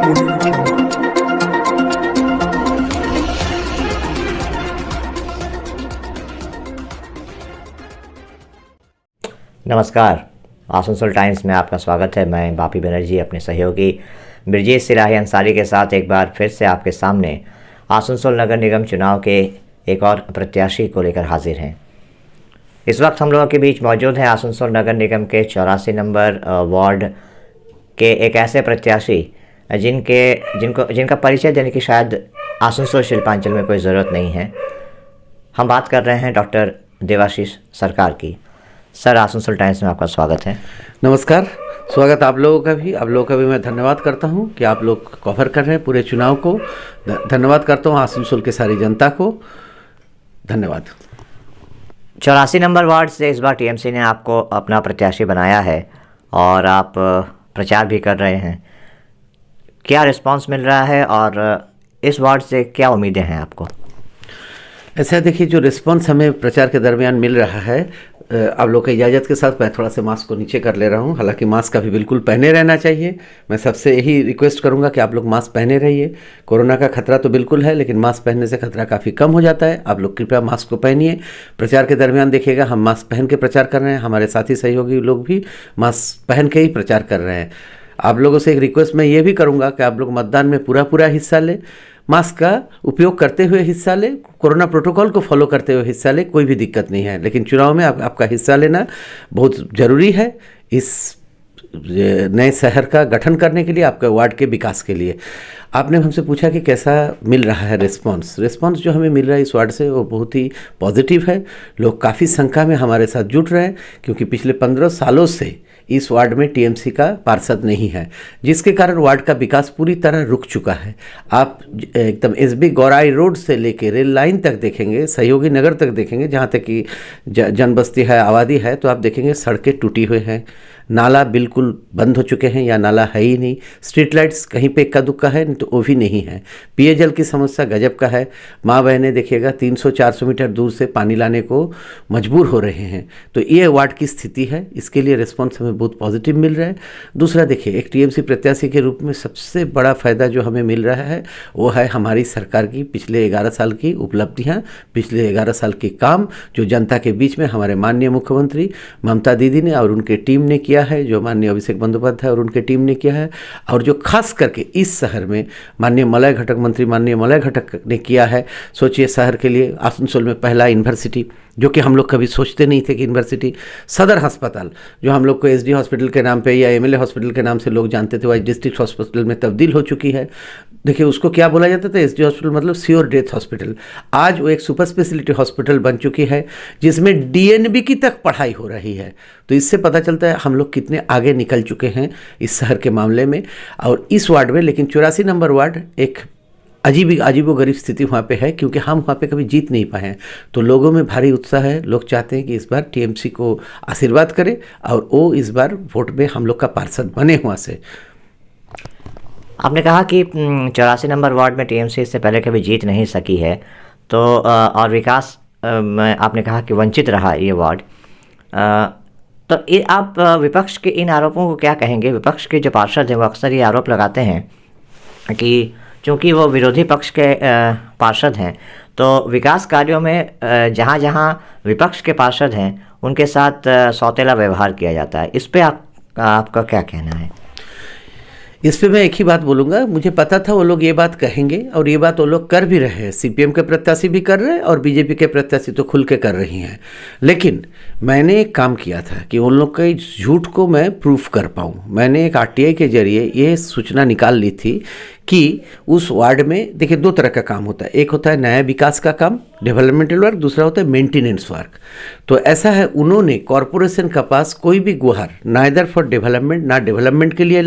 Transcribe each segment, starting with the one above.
नमस्कार, आसनसोल टाइम्स में आपका स्वागत है। मैं बापी बनर्जी अपने सहयोगी ब्रजेश सिराही अंसारी के साथ एक बार फिर से आपके सामने आसनसोल नगर निगम चुनाव के एक और प्रत्याशी को लेकर हाजिर हैं। इस वक्त हम लोगों के बीच मौजूद हैं आसनसोल नगर निगम के 84 नंबर वार्ड के एक ऐसे प्रत्याशी जिनका परिचय देने की शायद आसनसोल शिल्पांचल में कोई ज़रूरत नहीं है। हम बात कर रहे हैं डॉक्टर देवाशीष सरकार की। सर, आसनसोल टाइम्स में आपका स्वागत है। नमस्कार, स्वागत आप लोगों का भी मैं धन्यवाद करता हूं कि आप लोग कवर कर रहे हैं पूरे चुनाव को। धन्यवाद करता हूं आसनसोल के सारी जनता को, धन्यवाद। 84 नंबर वार्ड से इस बार टीएमसी ने आपको अपना प्रत्याशी बनाया है और आप प्रचार भी कर रहे हैं। क्या रिस्पांस मिल रहा है और इस वार्ड से क्या उम्मीदें हैं आपको? ऐसा देखिए, जो रिस्पांस हमें प्रचार के दरमियान मिल रहा है, आप लोग की इजाज़त के साथ मैं थोड़ा सा मास्क को नीचे कर ले रहा हूं। हालांकि मास्क अभी बिल्कुल पहने रहना चाहिए। मैं सबसे यही रिक्वेस्ट करूंगा कि आप लोग मास्क पहने रहिए। कोरोना का खतरा तो बिल्कुल है, लेकिन मास्क पहनने से खतरा काफ़ी कम हो जाता है। आप लोग कृपया मास्क को पहनिए। प्रचार के दरमियान देखिएगा, हम मास्क पहन के प्रचार कर रहे हैं, हमारे साथी सहयोगी लोग भी मास्क पहन के ही प्रचार कर रहे हैं। आप लोगों से एक रिक्वेस्ट मैं ये भी करूँगा कि आप लोग मतदान में पूरा हिस्सा लें, मास्क का उपयोग करते हुए हिस्सा ले, कोरोना प्रोटोकॉल को फॉलो करते हुए हिस्सा ले, कोई भी दिक्कत नहीं है। लेकिन चुनाव में आपका हिस्सा लेना बहुत ज़रूरी है इस नए शहर का गठन करने के लिए, आपके वार्ड के विकास के लिए। आपने हमसे पूछा कि कैसा मिल रहा है रिस्पांस जो हमें मिल रहा है इस वार्ड से, वो बहुत ही पॉजिटिव है। लोग काफ़ी संख्या में हमारे साथ जुट रहे हैं, क्योंकि पिछले 15 सालों से इस वार्ड में टीएमसी का पार्षद नहीं है, जिसके कारण वार्ड का विकास पूरी तरह रुक चुका है। आप एकदम एसबी गौराई रोड से लेकर रेल लाइन तक देखेंगे, सहयोगी नगर तक देखेंगे, जहाँ तक कि जनबस्ती है, आबादी है, तो आप देखेंगे सड़कें टूटी हुई हैं, नाला बिल्कुल बंद हो चुके हैं या नाला है ही नहीं, स्ट्रीट लाइट्स कहीं पे इक्का दुक्का है, नहीं तो वो भी नहीं है। पेयजल की समस्या गजब का है। माँ बहनें देखिएगा 300-400 मीटर दूर से पानी लाने को मजबूर हो रहे हैं। तो ये वार्ड की स्थिति है, इसके लिए रिस्पॉन्स हमें बहुत पॉजिटिव मिल रहा है। दूसरा देखिए, एक टीएमसी प्रत्याशी के रूप में सबसे बड़ा फ़ायदा जो हमें मिल रहा है वो है हमारी सरकार की पिछले 11 साल की उपलब्धियाँ, पिछले 11 साल के काम जो जनता के बीच में हमारे माननीय मुख्यमंत्री ममता दीदी ने और उनके टीम ने किया है, जो माननीय अभिषेक बंदोपाध्याय और उनके टीम ने किया है, और जो खास करके इस शहर में माननीय मलय घटक मंत्री माननीय मलय घटक ने किया है। सोचिए, शहर के लिए आसनसोल में पहला यूनिवर्सिटी, जो कि हम लोग कभी सोचते नहीं थे कि यूनिवर्सिटी, सदर अस्पताल जो हम लोग को एसडी हॉस्पिटल के नाम पे या एमएलए हॉस्पिटल के नाम से लोग जानते थे, वो आज डिस्ट्रिक्ट हॉस्पिटल में तब्दील हो चुकी है। देखिए, उसको क्या बोला जाता था, एसडी हॉस्पिटल मतलब श्योर डेथ हॉस्पिटल। आज वो एक सुपर स्पेशलिटी हॉस्पिटल बन चुकी है, जिसमें डीएनबी की तक पढ़ाई हो रही है। तो इससे पता चलता है हम लोग कितने आगे निकल चुके हैं इस शहर के मामले में और इस वार्ड में। लेकिन 84 नंबर वार्ड एक अजीबो गरीब स्थिति वहाँ पे है, क्योंकि हम वहाँ पे कभी जीत नहीं पाए हैं। तो लोगों में भारी उत्साह है, लोग चाहते हैं कि इस बार टीएमसी को आशीर्वाद करे और वो इस बार वोट में हम लोग का पार्षद बने वहाँ से। आपने कहा कि 84 नंबर वार्ड में टीएमसी इससे पहले कभी जीत नहीं सकी है, तो और विकास में आपने कहा कि वंचित रहा ये वार्ड। तो आप विपक्ष के इन आरोपों को क्या कहेंगे? विपक्ष के जो पार्षद हैं वो अक्सर ये आरोप लगाते हैं कि चूँकि वो विरोधी पक्ष के पार्षद हैं, तो विकास कार्यों में जहाँ जहाँ विपक्ष के पार्षद हैं उनके साथ सौतेला व्यवहार किया जाता है। इस पे आपका क्या कहना है? इस पे मैं एक ही बात बोलूँगा, मुझे पता था वो लोग ये बात कहेंगे और ये बात वो लोग कर भी रहे हैं। सीपीएम के प्रत्याशी भी कर रहे हैं और बीजेपी के प्रत्याशी तो खुल के कर रही हैं। लेकिन मैंने एक काम किया था कि उन लोग के झूठ को मैं प्रूफ कर पाऊँ। मैंने एक आरटीआई के जरिए ये सूचना निकाल ली थी कि उस वार्ड में देखिए 2 तरह का काम होता है। एक होता है नया विकास का काम, डेवलपमेंटल वर्क, दूसरा होता है मेंटेनेंस वर्क। तो ऐसा है, उन्होंने कॉरपोरेशन का पास कोई भी गुहार नाइदर फॉर डेवलपमेंट, ना डेवलपमेंट के लिए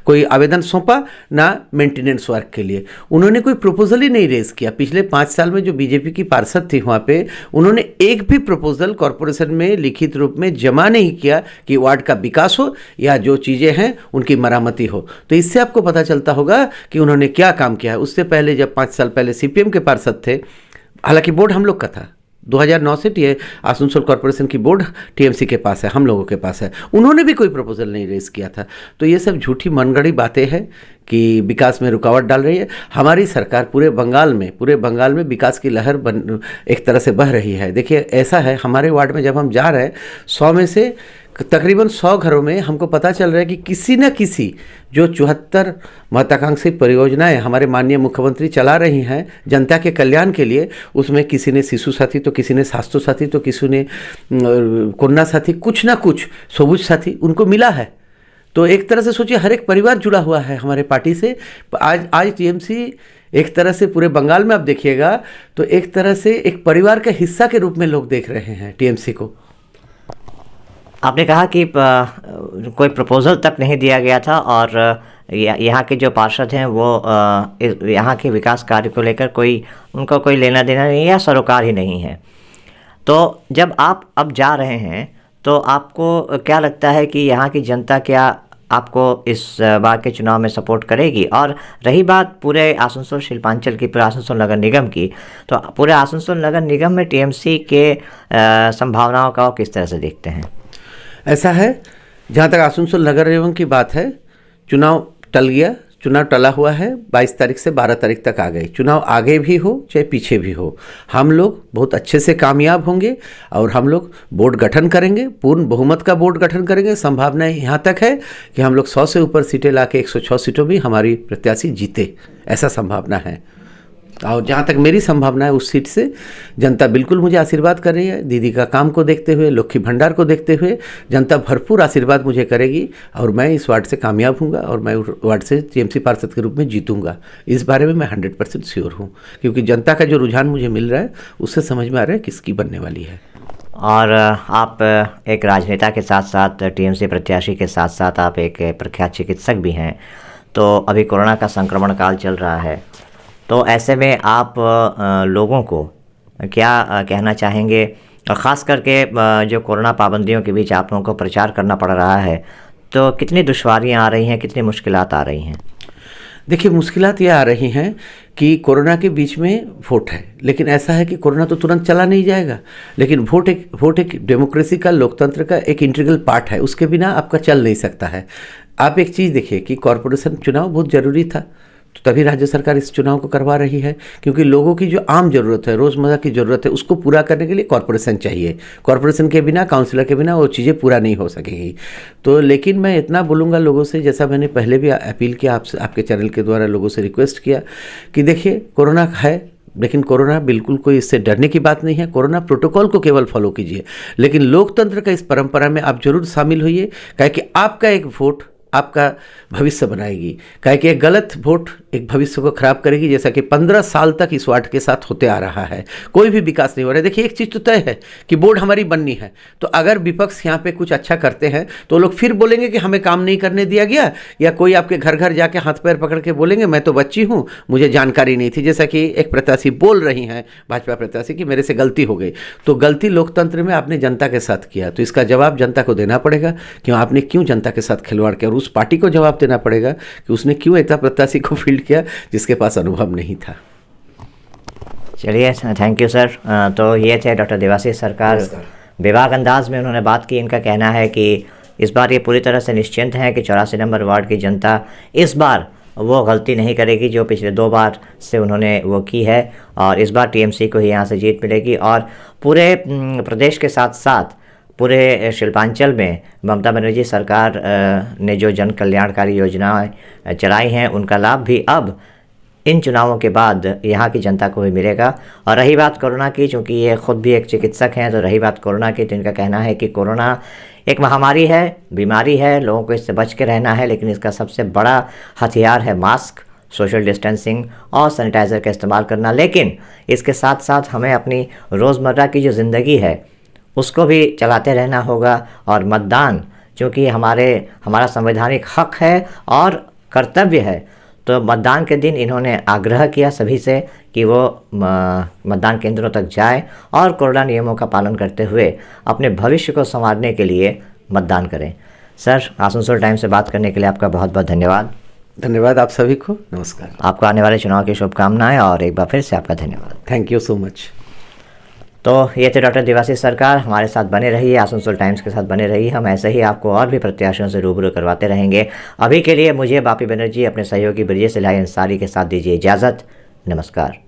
कोई आवेदन सौंपा, ना मेंटेनेंस वर्क के लिए उन्होंने कोई प्रपोजल ही नहीं रेज किया। पिछले 5 साल में जो बीजेपी की पार्षद थी वहाँ पे, उन्होंने एक भी प्रपोजल कॉरपोरेशन में लिखित रूप में जमा नहीं किया कि वार्ड का विकास हो या जो चीज़ें हैं उनकी मरामती हो। तो इससे आपको पता चलता होगा कि उन्होंने क्या काम किया है। उससे पहले जब 5 साल पहले सीपीएम के पार्षद थे, हालांकि बोर्ड हम लोग का था, 2009 से आसनसोल कॉरपोरेशन की बोर्ड टीएमसी के पास है, हम लोगों के पास है। उन्होंने भी कोई प्रपोजल नहीं रेज किया था। तो ये सब झूठी मनगढ़ी बातें हैं कि विकास में रुकावट डाल रही है। हमारी सरकार पूरे बंगाल में विकास की लहर एक तरह से बह रही है। देखिए ऐसा है, हमारे वार्ड में जब हम जा रहे हैं 100 में से तकरीबन 100 घरों में हमको पता चल रहा है कि किसी न किसी जो 74 महत्वाकांक्षी परियोजनाएं हमारे माननीय मुख्यमंत्री चला रही हैं जनता के कल्याण के लिए, उसमें किसी ने शिशु साथी तो किसी ने स्वास्थ्य साथी तो किसी ने कन्या साथी, कुछ ना कुछ सबुज साथी उनको मिला है। तो एक तरह से सोचिए हर एक परिवार जुड़ा हुआ है हमारे पार्टी से। आज टीएमसी एक तरह से पूरे बंगाल में आप देखिएगा तो एक तरह से एक परिवार का हिस्सा के रूप में लोग देख रहे हैं टीएमसी को। आपने कहा कि कोई प्रपोजल तक नहीं दिया गया था और यहाँ के जो पार्षद हैं वो यहाँ के विकास कार्य को लेकर उनको कोई लेना देना नहीं है या सरोकार ही नहीं है। तो जब आप अब जा रहे हैं तो आपको क्या लगता है कि यहाँ की जनता क्या आपको इस बार के चुनाव में सपोर्ट करेगी? और रही बात पूरे आसनसोल शिल्पांचल की, पूरे आसनसोल नगर निगम की, तो पूरे आसनसोल नगर निगम में टीएमसी के संभावनाओं का किस तरह से देखते हैं? ऐसा है, जहाँ तक आसनसोल नगर निगम की बात है, चुनाव टल गया, चुनाव टला हुआ है। 22 तारीख से 12 तारीख तक आ गई। चुनाव आगे भी हो चाहे पीछे भी हो, हम लोग बहुत अच्छे से कामयाब होंगे और हम लोग बोर्ड गठन करेंगे, पूर्ण बहुमत का बोर्ड गठन करेंगे। संभावना यहाँ तक है कि हम लोग 100 से ऊपर सीटें ला के 106 सीटों में हमारी प्रत्याशी जीते, ऐसा संभावना है। और जहाँ तक मेरी संभावना है उस सीट से जनता बिल्कुल मुझे आशीर्वाद कर रही है। दीदी का काम को देखते हुए, लक्ष्मी भंडार को देखते हुए जनता भरपूर आशीर्वाद मुझे करेगी और मैं इस वार्ड से कामयाब हूँगा और मैं उस वार्ड से टीएमसी पार्षद के रूप में जीतूँगा। इस बारे में मैं 100% श्योर हूँ, क्योंकि जनता का जो रुझान मुझे मिल रहा है उससे समझ में आ रहा है किसकी बनने वाली है। और आप एक राजनेता के साथ साथ टीएमसी प्रत्याशी के साथ साथ आप एक प्रख्यात चिकित्सक भी हैं। तो अभी कोरोना का संक्रमण काल चल रहा है, तो ऐसे में आप लोगों को क्या कहना चाहेंगे? और ख़ास करके जो कोरोना पाबंदियों के बीच आप लोगों को प्रचार करना पड़ रहा है, तो कितनी दुश्वारियां आ रही हैं, कितनी मुश्किलात आ रही हैं? देखिए, मुश्किलात ये आ रही हैं कि कोरोना के बीच में वोट है, लेकिन ऐसा है कि कोरोना तो तुरंत चला नहीं जाएगा, लेकिन वोट एक डेमोक्रेसी का, लोकतंत्र का एक इंटीग्रल पार्ट है, उसके बिना आपका चल नहीं सकता है। आप एक चीज़ देखिए कि कॉरपोरेशन चुनाव बहुत ज़रूरी था, तो तभी राज्य सरकार इस चुनाव को करवा रही है, क्योंकि लोगों की जो आम ज़रूरत है, रोज़मर्रा की ज़रूरत है, उसको पूरा करने के लिए कॉरपोरेशन चाहिए। कॉरपोरेशन के बिना, काउंसिलर के बिना वो चीज़ें पूरा नहीं हो सकेगी। तो लेकिन मैं इतना बोलूँगा लोगों से, जैसा मैंने पहले भी अपील किया आपसे, आपके चैनल के द्वारा लोगों से रिक्वेस्ट किया कि देखिए कोरोना है, लेकिन कोरोना बिल्कुल कोई इससे डरने की बात नहीं है। कोरोना प्रोटोकॉल को केवल फॉलो कीजिए, लेकिन लोकतंत्र का इस परंपरा में आप जरूर शामिल होइए, काहे कि आपका एक वोट आपका भविष्य बनाएगी। काहे कि एक गलत वोट एक भविष्य को खराब करेगी, जैसा कि 15 साल तक इस वार्ड के साथ होते आ रहा है, कोई भी विकास नहीं हो रहा है। देखिए, एक चीज़ तो तय है कि बोर्ड हमारी बननी है, तो अगर विपक्ष यहाँ पे कुछ अच्छा करते हैं तो लोग फिर बोलेंगे कि हमें काम नहीं करने दिया गया, या कोई आपके घर घर जाके हाथ पैर पकड़ के बोलेंगे मैं तो बच्ची हूँ, मुझे जानकारी नहीं थी, जैसा कि एक प्रत्याशी बोल रही हैं, भाजपा प्रत्याशी, कि मेरे से गलती हो गई। तो गलती लोकतंत्र में आपने जनता के साथ किया, तो इसका जवाब जनता को देना पड़ेगा कि आपने क्यों जनता के साथ खिलवाड़ किया, और उस पार्टी को जवाब देना पड़ेगा कि उसने क्यों ऐसा प्रत्याशी को फील्ड किया जिसके पास अनुभव नहीं था। चलिए, थैंक यू सर। तो ये थे डॉक्टर देवाशीष सरकार। बेबाक अंदाज में उन्होंने बात की। इनका कहना है कि इस बार ये पूरी तरह से निश्चिंत हैं कि 84 नंबर वार्ड की जनता इस बार वो गलती नहीं करेगी जो पिछले 2 बार से उन्होंने वो की है, और इस बार टीएमसी को ही यहाँ से जीत मिलेगी। और पूरे प्रदेश के साथ साथ पूरे शिल्पांचल में ममता बनर्जी सरकार ने जो जन कल्याणकारी योजनाएं चलाई हैं, उनका लाभ भी अब इन चुनावों के बाद यहाँ की जनता को भी मिलेगा। और रही बात कोरोना की, चूँकि ये खुद भी एक चिकित्सक हैं, तो रही बात कोरोना की, तो इनका कहना है कि कोरोना एक महामारी है, बीमारी है, लोगों को इससे बच के रहना है, लेकिन इसका सबसे बड़ा हथियार है मास्क, सोशल डिस्टेंसिंग और सैनिटाइज़र का इस्तेमाल करना। लेकिन इसके साथ साथ हमें अपनी रोज़मर्रा की जो ज़िंदगी है उसको भी चलाते रहना होगा। और मतदान चूँकि हमारा संवैधानिक हक है और कर्तव्य है, तो मतदान के दिन इन्होंने आग्रह किया सभी से कि वो मतदान केंद्रों तक जाएं और कोरोना नियमों का पालन करते हुए अपने भविष्य को संवारने के लिए मतदान करें। सर, आसनसोल टाइम्स से बात करने के लिए आपका बहुत बहुत धन्यवाद। धन्यवाद आप सभी को, नमस्कार। आपको आने वाले चुनाव की शुभकामनाएं और एक बार फिर से आपका धन्यवाद। Thank you so much. तो ये थे डॉक्टर देवाशीष सरकार। हमारे साथ बने रहिए, आसनसोल टाइम्स के साथ बने रहिए। हम ऐसे ही आपको और भी प्रत्याशियों से रूबरू करवाते रहेंगे। अभी के लिए मुझे बापी बनर्जी अपने सहयोगी ब्रजेश इलाही अंसारी के साथ दीजिए इजाज़त। नमस्कार।